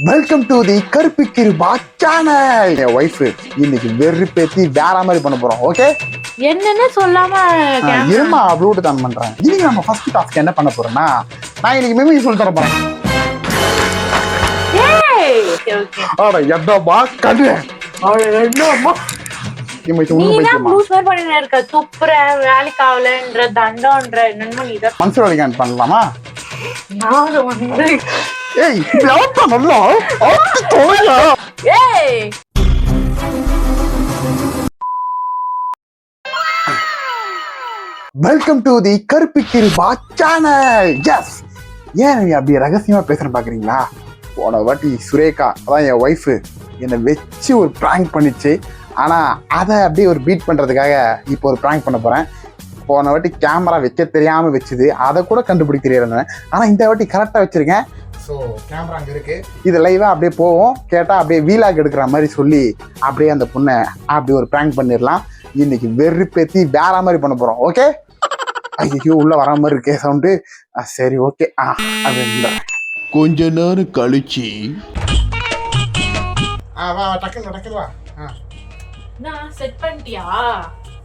Welcome to the கருப்பு Kripa channel. என் wife இன்னைக்கு வெறுப்பேத்தி வேற மாதிரி பண்ண போறோம். ஓகே, என்னன்னு சொல்லாம இருமா ப்ளூடூத் ஆன் பண்றேன். இன்னைக்கு நம்ம ஃபர்ஸ்ட் டாஸ்க் என்ன பண்ண போறோம்னா, நான் இன்னைக்கு மெமரி சொல்லி தர போறேன். அட என்னமா கடு, அட என்னமா பண்ணலாமா? ஏய் நல்லா வெல்கம் டு தி கருப்பு கிருபா சேனல். எஸ், ஏன் நீங்க அப்படி ரகசியமா பேசுறேன் பாக்குறீங்களா? போன வாட்டி சுரேகா, அதான் என் ஒய்ஃபு, என்னை வச்சு ஒரு ப்ராங்க் பண்ணிச்சு. ஆனா அதை அப்படியே ஒரு பீட் பண்றதுக்காக இப்போ ஒரு ப்ராங்க் பண்ண போறேன். போன வாட்டி கேமரா வைக்க தெரியாம வச்சுது, அதை கூட கண்டுபிடிக்க தெரியாது. ஆனா இந்த வாட்டி கரெக்டா வச்சிருக்கேன். ஸோ கேமரா அங்கே இருக்கு, இது லைவாக அப்படியே போவோம். கேட்டால் அப்படியே வீலாக் எடுக்கிற மாதிரி சொல்லி அப்படியே அந்த பொண்ணை அப்படி ஒரு ப்ராங்க் பண்ணிடலாம். இன்னைக்கு வெறுப்பேத்தி வேற மாதிரி பண்ண போகிறோம். ஓகே, ஐயோ உள்ள வர மாதிரி இருக்கே சவுண்டு. சரி ஓகே, அது கொஞ்ச நேரம் கழிச்சு வா டக்குன்னு டக்குன்னு வா. நான் செட் பண்ணிட்டியா?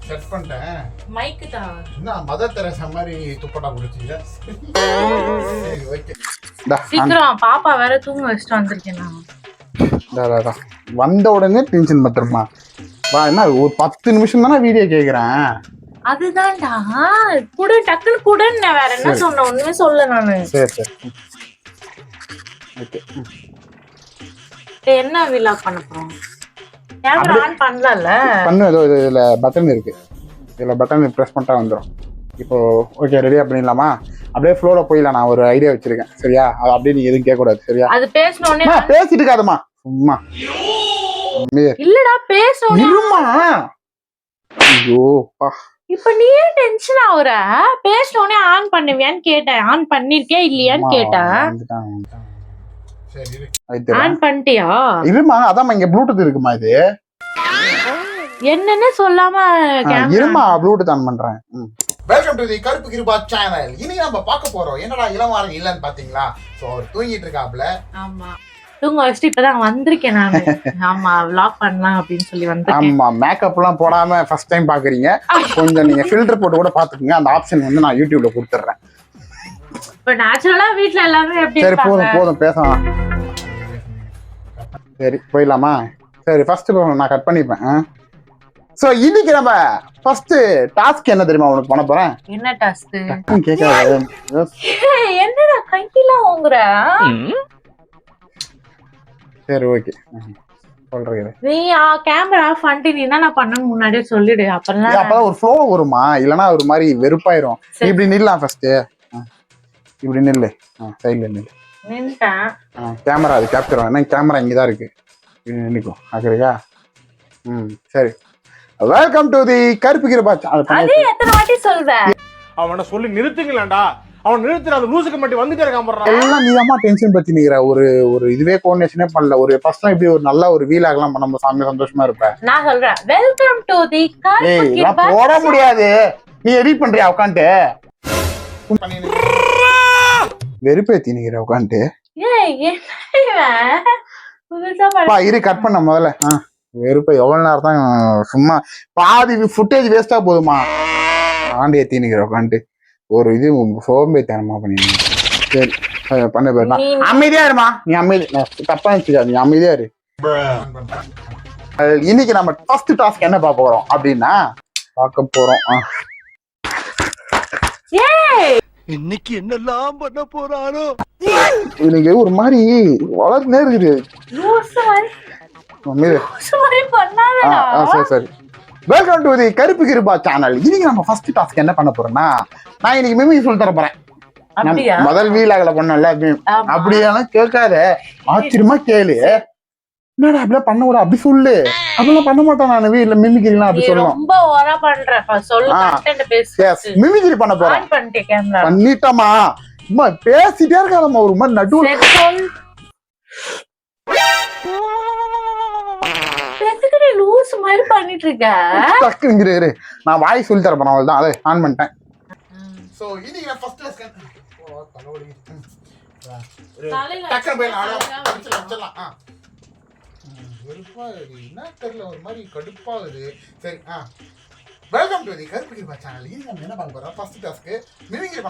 செட் பண்ணிட்டேன். மைக்கு தான். என்ன மதர் தெரேசா மாதிரி துப்பட்டா குடிச்சீங்க? சரி ஓகே, சீக்கிரம் பாப்பா வேற தூங்க வச்சுட்டு வந்திருக்கேன் நான். வந்த உடனே டென்ஷன் பத்திரமா வா. என்ன ஒரு 10 நிமிஷம் தானே வீடியோ கேக்குறேன். அதுதான்டா கூட டக்குன்னு கூடன்னு வேற என்ன சொன்ன, ஒண்ணுமே சொல்ல நானு. சரி சரி ஓகே. என்ன விலாக் பண்ண போறோம்? கேமரா ஆன் பண்ணல. பண்ணு, ஏதோ இதுல பட்டன் இருக்கு, இதுல பட்டன் பிரஸ் பண்ணிட்டா வந்துடும். இப்போ ஓகே, ரெடியா பண்ணிடலாமா? அப்படியே ஃப்ளோல போயிடலாம். நான் ஒரு ஐடியா வச்சிருக்கேன், சரியா? அது அப்படியே நீ எதுவும் கேட்க கூடாது, சரியா? அது பேசணும்னே பேசிட்டு இருக்காதம்மா, சும்மா இல்லடா பேசணும். இருமா. ஐயோ பா, இப்ப நீ ஏன் டென்ஷன் ஆகுற? பேசணும்னே ஆன் பண்ணுவியான்னு கேட்டேன். ஆன் பண்ணிருக்கியா இல்லையான்னு கேட்டேன். ஆன் பண்ணிட்டியா? இருமா, அதான் இங்க ப்ளூடூத் இருக்குமா? இது என்னன்னு சொல்லாம இருமா, ப்ளூடூத் ஆன் பண்றேன். வெல்கம் டு தி கருப்பு கிருபா சேனல். இன்னைக்கு நம்ம பார்க்க போறோம், என்னடா இளமாறன் இல்லன்னு பாத்தீங்களா? சோ அவர் தூங்கிட்டு இருக்காப்ல. ஆமா, தூங்க வச்சுட்டு இப்பதான் வந்திருக்கேன் நானு. ஆமா, vlog பண்ணலாம் அப்படின்னு சொல்லி வந்திருக்கேன். ஆமா, மேக்கப் எல்லாம் போடாம ஃபர்ஸ்ட் டைம் பாக்குறீங்க. கொஞ்சம் நீங்க ஃபில்டர் போட்டு கூட பாத்துக்கங்க. அந்த ஆப்ஷன் வந்து நான் யூடியூப்ல கொடுத்துறேன். இப்ப நேச்சுரலா வீட்ல எல்லாரும் எப்படி சரி போதும் போதும் பேசலாம். சரி போயிடலாமா? சரி ஃபர்ஸ்ட் நான் கட் பண்ணிப்பேன். சோ இன்னைக்கு நம்ம ஃபர்ஸ்ட் டாஸ்க் என்ன தெரியுமா உனக்கு பண்ண போறேன்? என்ன டாஸ்க்? கேட்காத. என்னடா கையில ஓங்குற? சரி ஓகே சொல்றேன். நீ கேமரா ஆஃப் பண்ணிட்டு நீ என்ன பண்ணணும் முன்னாடியே சொல்லிடு. அப்பதான் ஒரு ஃப்ளோ வருமா, இல்லனா ஒரு மாதிரி வெறுப்பாயிரும். இப்படி நில்லாம் ஃபர்ஸ்ட், இப்படி நில்லு. சைடுல நில்லு. நின்னுட்டேன். கேமரா அது கேப்சர் ஆகும். கேமரா இங்கதான் இருக்கு, நினைக்கும் ஆகுறியா? சரி, வெல்கம் டு தி கருப்பு கிருபா சேனல். அது எத்தனை வாட்டி சொல்வேன்? அவனை சொல்லி நிறுத்துங்களேன்டா. அவன் நிறுத்துற அந்த லூசுக்கு மட்டும் வந்துட்டே இருக்கான். எல்லாம் நீதாம்மா டென்ஷன் பத்தி நிக்கிற. ஒரு இதுவே கோஆர்டினேஷனே பண்ணல. ஒரு ஃபர்ஸ்ட் டைம் இப்படி ஒரு நல்ல ஒரு வீல் ஆகலாம் நம்ம சாமி சந்தோஷமா இருப்பேன். நான் சொல்றேன் வெல்கம் டு தி கருப்பு கிருபா. போட முடியாது, நீ எடிட் பண்றியா உட்காந்து? வெறுப்பேத்தி நிக்கிற உட்காந்து. ஏய் என்ன புதுசா இரு கட் பண்ண முதல்ல. வெறுப்ப எவ்வளவு நேரம் தான் சும்மா பாதி ஃபுட்டேஜ் வேஸ்டா போதுமா? ஆண்டி ஏத்தி நிக்கிற உட்காந்து ஒரு இது சோம்பேத்தனமா பண்ணிடுங்க. சரி பண்ண போயிருந்தா அமைதியா இருமா. நீ அமைதி, தப்பா நினைச்சுக்கா, நீ அமைதியா இரு. இன்னைக்கு நம்ம ஃபர்ஸ்ட் டாஸ்க் என்ன பார்க்க போறோம் அப்படின்னா, பார்க்க போறோம் இன்னைக்கு என்னெல்லாம் பண்ண போறானோ. இன்னைக்கு ஒரு மாதிரி வளர்ந்தே இருக்குது. சரி, வெல்கம் டு தி கருப்பு கிருபா சேனல். இன்னைக்கு நம்ம ஃபர்ஸ்ட் டாஸ்க் என்ன பண்ண போறோம்னா, நான் இன்னைக்கு மெமரி சொல்லி தர போறேன். முதல் வீலாகல பண்ணல அப்படியெல்லாம் கேட்காத, ஆச்சரியமா கேளு. என்னடா அப்படியே பண்ண கூட அப்படி சொல்லு. அப்படிலாம் பண்ண மாட்டேன் நான் வீட்ல மிமிக்ரிலாம் அப்படி சொல்லணும். ரொம்ப ஓவரா பண்ற. சொல்லு, கண்டென்ட் பேசு. எஸ், மிமிக்ரி பண்ண போறேன். ஆன் பண்ணிட்டே கேமரா. பண்ணிட்டமா, அம்மா பேசிட்டே இருக்காதம்மா, ஒரு மாதிரி நடுவுல எதுக்கு லூஸ் மாதிரி பண்ணிட்டு இருக்க? நான் வாய் சொல்லி தரப்பேன், அவ்வளவுதான். அதை ஆன் பண்ணிட்டேன். சோ இன்னைக்கு நான் ஃபர்ஸ்ட் லெசன் தலையில டக்குனு போயிடலாம் தலையில வச்சிடலாம். வெறுப்பாகுது என்ன தெரியல, ஒரு மாதிரி கடுப்பாகுது. சரி வெல்கம் டு தி கருப்பு கிருபா சேனல். இது நம்ம என்ன பார்க்க போறோம்? ஃபர்ஸ்ட் டாஸ்க்கு மிமிக்ரி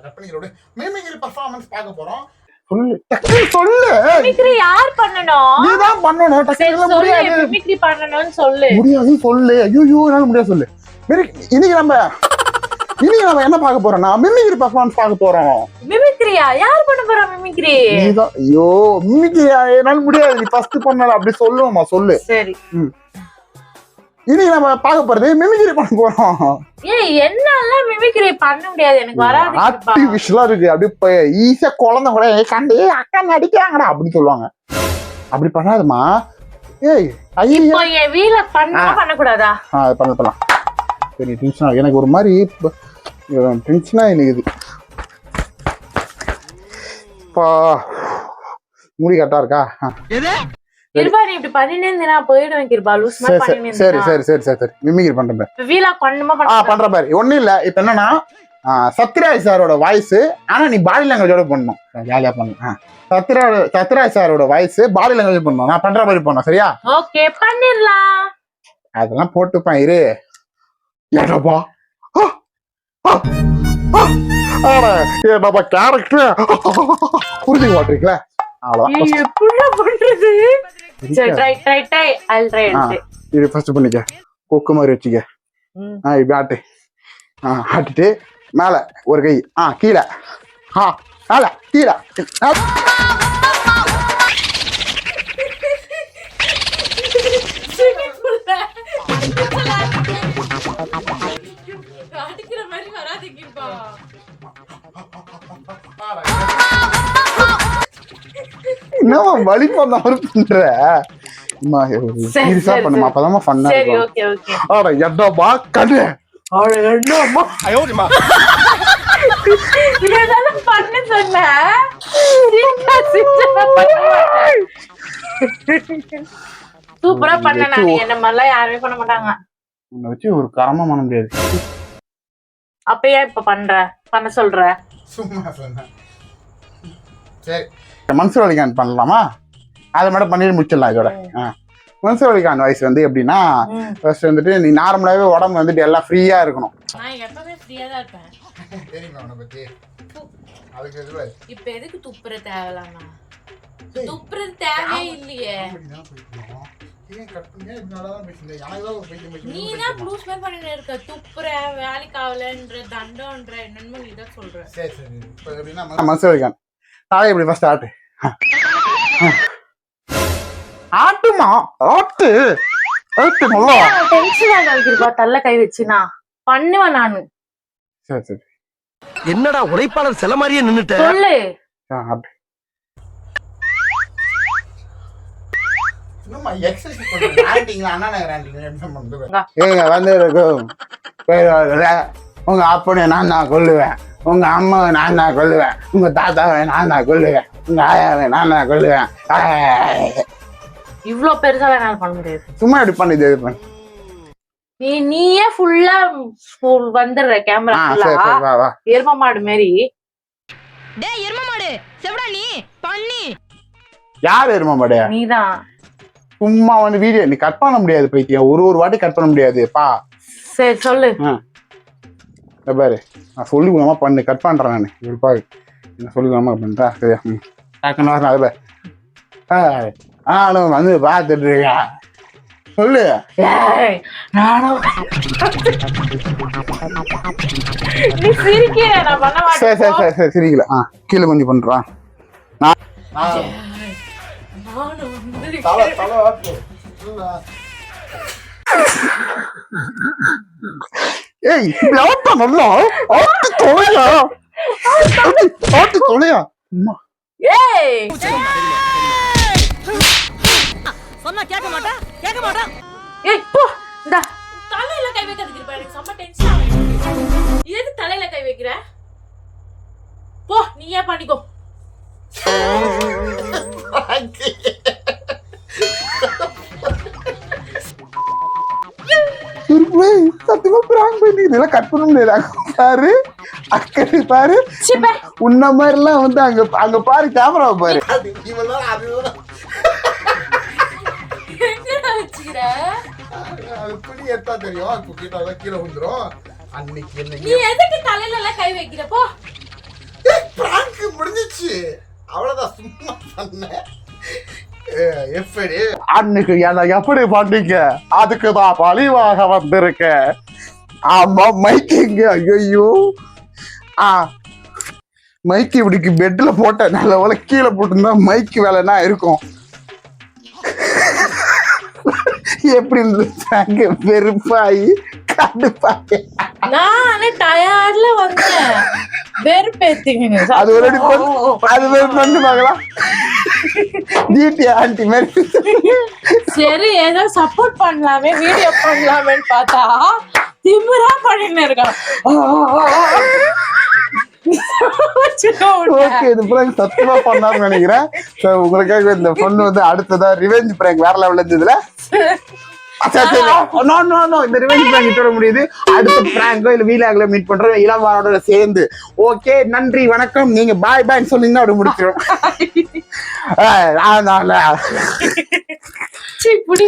கட் பண்ணிக்கிறோம். மிமிக்ரி பர்ஃபார்மன்ஸ் பார்க்க போறோம். சொல்லு டக்குனு சொல்லு. மிமிக்ரி யார் பண்ணனும்? நீ தான் பண்ணனும். டக்குனு முடியாது. மிமிக்ரி பண்ணனும்னு சொல்லு. முடியாது சொல்லு. ஐயோ என்னால முடியாது சொல்லு. இன்னைக்கு நம்ம என்ன பார்க்க போறோம்னா மிமிக்ரி பர்ஃபார்மன்ஸ் பார்க்க போறோம். மிமிக்ரியா யார் பண்ண போறா? மிமிக்ரி நீதான். ஐயோ மிமிக்ரியா என்னால முடியாது. நீ ஃபர்ஸ்ட் பண்ணல அப்படி சொல்லுமா சொல்லு. சரி இன்னைக்கு நம்ம பார்க்க போறது மிமிக்ரி பண்ண போறோம். ஏய் என்னால மிமிக்ரி பண்ண முடியாது, எனக்கு வராது. ஆர்டிஃபிஷியலா இருக்கு. அப்படியே ஈஸியா குழந்தை கூட கண்டு அக்கா நடிக்கிறாங்கடா அப்படின்னு சொல்லுவாங்க. அப்படி பண்ணாதமா. ஏய் இப்போ என் வீல பண்ண கூடாதா? பண்ணலாம். சரி டென்ஷனா எனக்கு ஒரு மாதிரி டென்ஷனா இருக்குது. முடி கரெக்டா இருக்கா? கிருபா நீ இப்படி பண்ணினே இருந்தா போயிடுவேன் கிருபா. லூஸ் மாதிரி பண்ணினே சரி சரி சரி சரி சரி மிமிக்ரி பண்றேன். வீலா பண்ணுமா பண்ற பாரு. ஒண்ணும் இல்ல. இப்ப என்னன்னா சத்யராஜ் சாரோட வாய்ஸ், ஆனா நீ பாடி லாங்குவேஜோட பண்ணணும். ஜாலியா பண்ணு. சத்யராஜ் சாரோட வாய்ஸ் பாடி லாங்குவேஜ் பண்ணணும். நான் பண்ற மாதிரி பண்ணணும். சரியா? ஓகே பண்ணிரலாம். அதெல்லாம் போட்டுப்பான் இரு. ஏடாப்பா ஏடாப்பா கேரக்டர் புரிஞ்சுக்க மாட்டீங்களா? அவ்வளவுதான். எப்படி பண்றது? சரி ட்ரை I'll try. இது ஃபர்ஸ்ட் பண்ணிக்க. கொக்கு மாதிரி வச்சுக்க. இப்படி ஆட்டு. ஆட்டிட்டு மேல ஒரு கை கீழே மேல கீழே. அடிக்கிற மாதிரி வராது கிருபா. என்னவா வலி பண்ண மாதிரி பண்ற? சீரியஸா பண்ணுமா? அப்பதான் ஃபன்னா சரி இருக்கும். Okay okay. ஆட எடமா கண்ணு. ஆட எடமா ஐயோடிமா. இதெல்லாம் பண்ண சொன்ன. சூப்பரா பண்ண. நான் என்ன மாதிரிலாம் யாருமே பண்ண மாட்டாங்க. உன்னை வச்சு ஒரு கரமா பண்ண முடியாது. அப்ப ஏன் இப்ப பண்ண சொல்ற? சும்மா சொன்ன. சரி மன்சூர் அலிகான் பண்ணலாமா? அதை மட்டும் பண்ணிட்டு முடிச்சிடலாம். இதோட மன்சூர் அலிகான் வாய்ஸ் வந்து எப்படின்னா, ஃபர்ஸ்ட் வந்துட்டு நீ நார்மலாவே உடம்பு வந்துட்டு எல்லாம் ஃப்ரீயா இருக்கணும். நான் எப்பவுமே ஃப்ரீயா தான் இருப்பேன். தெரியுமா உன்னை பத்தி? அதுக்கு எதுவா இப்ப எதுக்கு துப்புற தேவலாமா? துப்புறது தேவையே இல்லையே. நீ தான் ப்ளூஸ் மேல் பண்ணிட்டு இருக்க. துப்புற வேலைக்கு ஆகலன்ற தண்டம்ன்ற என்னன்னு நீ தான் சொல்ற. சரி சரி இப்போ எப்படின்னா மன்சூர் அலிகான் தாய் எப்படி ஃபர்ஸ்ட் ஆட்டு. ஆட்டுமா ஆட்டு ஆட்டு நல்லா டென்ஷன் ஆகிருப்பா. தள்ள கை வச்சுனா பண்ணுவேன் நானு. சரி சரி என்னடா உழைப்பாளர் சில மாதிரியே நின்னுட்ட. சொல்லு. ஆட்டு. இன்னுமா எக்ஸர்சைஸ் பண்றீங்க? ஆட்டிங்களா அண்ணா நகர் ஆட்டிங்களா என்ன பண்றது? ஏங்க வந்து இருக்கும் பேர் உங்க அப்பனை நான் தான் கொல்லுவேன், உங்க அம்மாவை நான் தான் கொல்லுவேன், உங்க தாத்தாவை நான் தான் கொல்லுவேன், உங்க ஆயாவை நான் தான் கொல்லுவேன். இவ்ளோ பெருசா என்னால பண்ண முடியாது. சும்மா எப்படி பண்ணி இது பண்ணு. நீயே ஃபுல்லா வந்துடுற கேமரா ஃபுல்லா எரும மாடு மாதிரி. டேய் எரும மாடு செவடா நீ பண்ணி. யார் எரும மாடு? நீதான். சும்மா வந்து வீடியோ நீ கட் பண்ண முடியாது பைத்தியம். ஒரு வாட்டி கட் பண்ண முடியாது பா. சரி சொல்லு. பாரு நான் சொல்லி கொடுமா பண்ணு. கட் பண்றேன் நான். இப்படி பாரு என்ன சொல்லி கொடுமா பண்றா. சரியா? டக்குன்னு வரணும். அது நானும் வந்து பார்த்துட்டு இருக்கேன். சொல்லு. நீ சிரிக்கிற. நான் பண்ண மாட்டேன். சரி சரி சரி சரி சிரிக்கல. கீழே கொஞ்சம் பண்றான். ஏய் இப்படி ஆட்டா நல்லா ஆட்டு தொலையா ஆட்டு தொலையா. ஏய் சொன்னா கேட்க மாட்டா. ஏய் போ. இந்தா தலையில கை வைக்கிறதுக்கு இருப்பா. எனக்கு செம்ம டென்ஷன் ஆகுது. எதுக்கு தலையில கை வைக்கிற? போ நீயே பண்ணிக்கோ. சத்தியமா பிராங்க் பண்ணி இதெல்லாம் கட் பண்ண முடியாது. பாரு அக்கறை பாரு, சிப்பே உன்ன மாதிரி எல்லாம் வந்து அங்க அங்க பாரு, கேமரா பாரு. எங்கடா வச்சுக்கிற? கீழே வந்துரும். அன்னைக்கு நீ எதுக்கு தலையில எல்லாம் கை வைக்கிற? போ. முடிஞ்சிச்சு, அவ்வளவுதான், சும்மா சொன்னேன். அன்னைக்கு என்ன எப்படி பண்ணீங்க, அதுக்குதான் பழிவாக வந்திருக்க. ஆமா, மைக்கிங்க. ஐயோ, மைக்கு இப்படிக்கு பெட்ல போட்ட நல்ல வேலை, கீழே போட்டுருந்தா மைக்கு வேலைன்னா இருக்கும். எப்படி இருந்துச்சு? வெறுப்பாயி கடுப்பாயி நானே டயர்ட்ல வந்தேன். வெறுப்பேத்திங்க. அது ஒரு அது பண்ணு பார்க்கலாம். ஜிடி ஆண்டி மாதிரி. சரி, ஏதோ சப்போர்ட் பண்ணலாமே, வீடியோ பண்ணலாமேன்னு பார்த்தா திமிரா பண்ணின்னு இருக்கான். ஓகே, இது பிராங்க் சத்தியமா பண்ணான்னு நினைக்கிறேன். உங்களுக்காக இந்த பொண்ணு வந்து அடுத்ததா ரிவெஞ்ச் பிராங்க் வேற லெவல்ல இருந்ததுல. இந்த ரிவெஞ்ச் பிராங்க் இதோட முடியுது. அடுத்த பிராங்கோ இல்ல வீலாக்ல மீட் பண்றோம் இளவாரோட சேர்ந்து. ஓகே, நன்றி, வணக்கம். நீங்க பாய் பாய்ன்னு சொன்னீங்கன்னா அப்படி முடிச்சிடும். சீ, புடி.